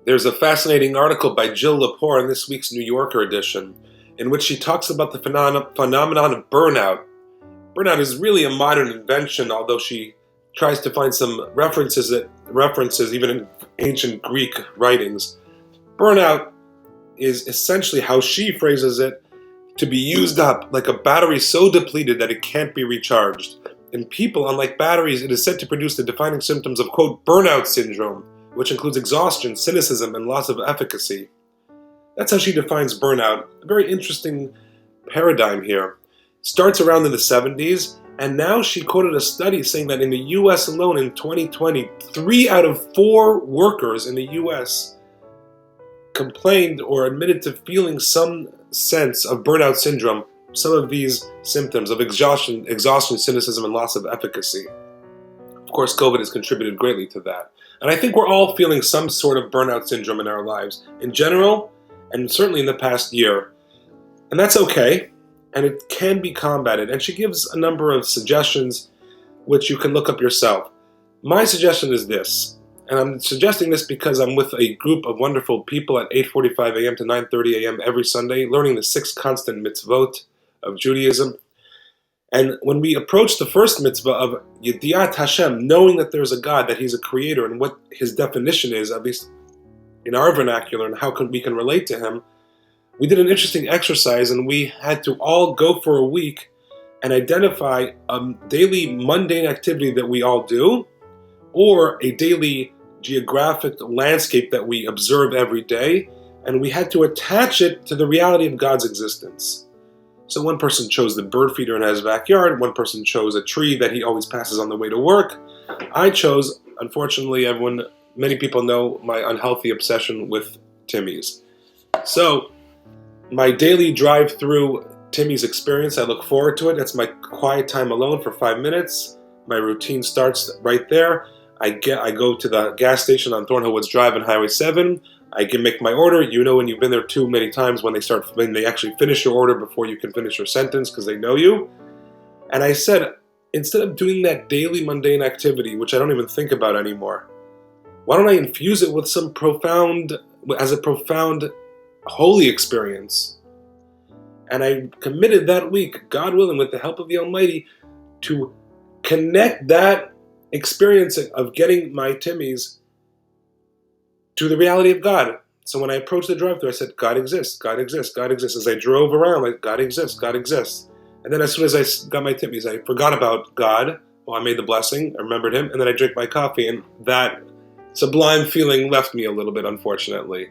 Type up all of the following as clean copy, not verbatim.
There's a fascinating article by Jill Lepore in this week's New Yorker edition, in which she talks about the phenomenon of burnout. Burnout is really a modern invention, although she tries to find some references even in ancient Greek writings. Burnout is essentially how she phrases it, to be used up like a battery so depleted that it can't be recharged. In people, unlike batteries, it is said to produce the defining symptoms of, quote, burnout syndrome, which includes exhaustion, cynicism, and loss of efficacy. That's how she defines burnout. A very interesting paradigm here. Starts around in the 70s, and now she quoted a study saying that in the US alone in 2020, 3 out of 4 workers in the US complained or admitted to feeling some sense of burnout syndrome, some of these symptoms of exhaustion, cynicism, and loss of efficacy. Of course, COVID has contributed greatly to that. And I think we're all feeling some sort of burnout syndrome in our lives, in general, and certainly in the past year. And that's okay, and it can be combated. And she gives a number of suggestions which you can look up yourself. My suggestion is this, and I'm suggesting this because I'm with a group of wonderful people at 8:45 a.m. to 9:30 a.m. every Sunday, learning the 6 constant mitzvot of Judaism. And when we approach the first mitzvah of Yediat Hashem, knowing that there's a God, that He's a creator, and what His definition is, at least in our vernacular, and how we can relate to Him, we did an interesting exercise, and we had to all go for a week and identify a daily mundane activity that we all do, or a daily geographic landscape that we observe every day, and we had to attach it to the reality of God's existence. So one person chose the bird feeder in his backyard, one person chose a tree that he always passes on the way to work. I chose, unfortunately, many people know my unhealthy obsession with Timmy's. So my daily drive through Timmy's experience, I look forward to it. That's my quiet time alone for 5 minutes. My routine starts right there. I go to the gas station on Thornhill Woods Drive and Highway 7. I can make my order. You know when you've been there too many times when they actually finish your order before you can finish your sentence because they know you. And I said, instead of doing that daily mundane activity, which I don't even think about anymore, why don't I infuse it with as a profound holy experience? And I committed that week, God willing, with the help of the Almighty, to connect that experience of getting my Timmy's to the reality of God. So when I approached the drive-thru, I said, God exists, God exists, God exists. As I drove around, like, God exists, God exists. And then as soon as I got my Timmy's, I forgot about God. Well, I made the blessing, I remembered Him, and then I drank my coffee, and that sublime feeling left me a little bit, unfortunately.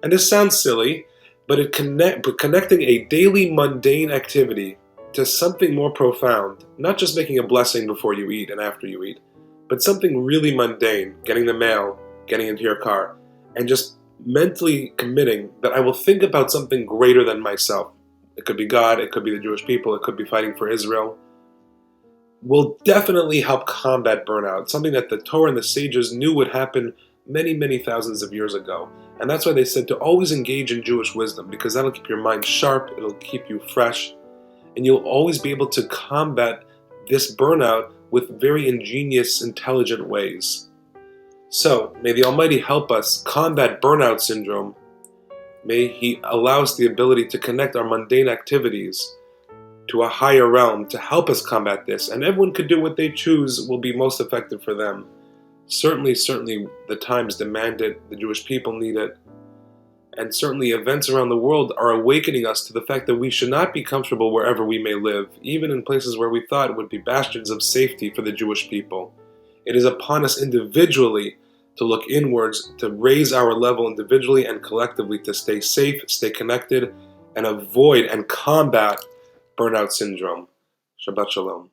And this sounds silly, but connecting a daily mundane activity to something more profound, not just making a blessing before you eat and after you eat, but something really mundane, getting the mail, getting into your car, and just mentally committing that I will think about something greater than myself. It could be God, it could be the Jewish people, it could be fighting for Israel, will definitely help combat burnout, something that the Torah and the sages knew would happen many, many thousands of years ago. And that's why they said to always engage in Jewish wisdom, because that'll keep your mind sharp, it'll keep you fresh, and you'll always be able to combat this burnout with very ingenious, intelligent ways. So, may the Almighty help us combat burnout syndrome. May He allow us the ability to connect our mundane activities to a higher realm to help us combat this. And everyone could do what they choose will be most effective for them. Certainly, the times demand it, the Jewish people need it. And certainly events around the world are awakening us to the fact that we should not be comfortable wherever we may live, even in places where we thought would be bastions of safety for the Jewish people. It is upon us individually to look inwards, to raise our level individually and collectively, to stay safe, stay connected, and avoid and combat burnout syndrome. Shabbat Shalom.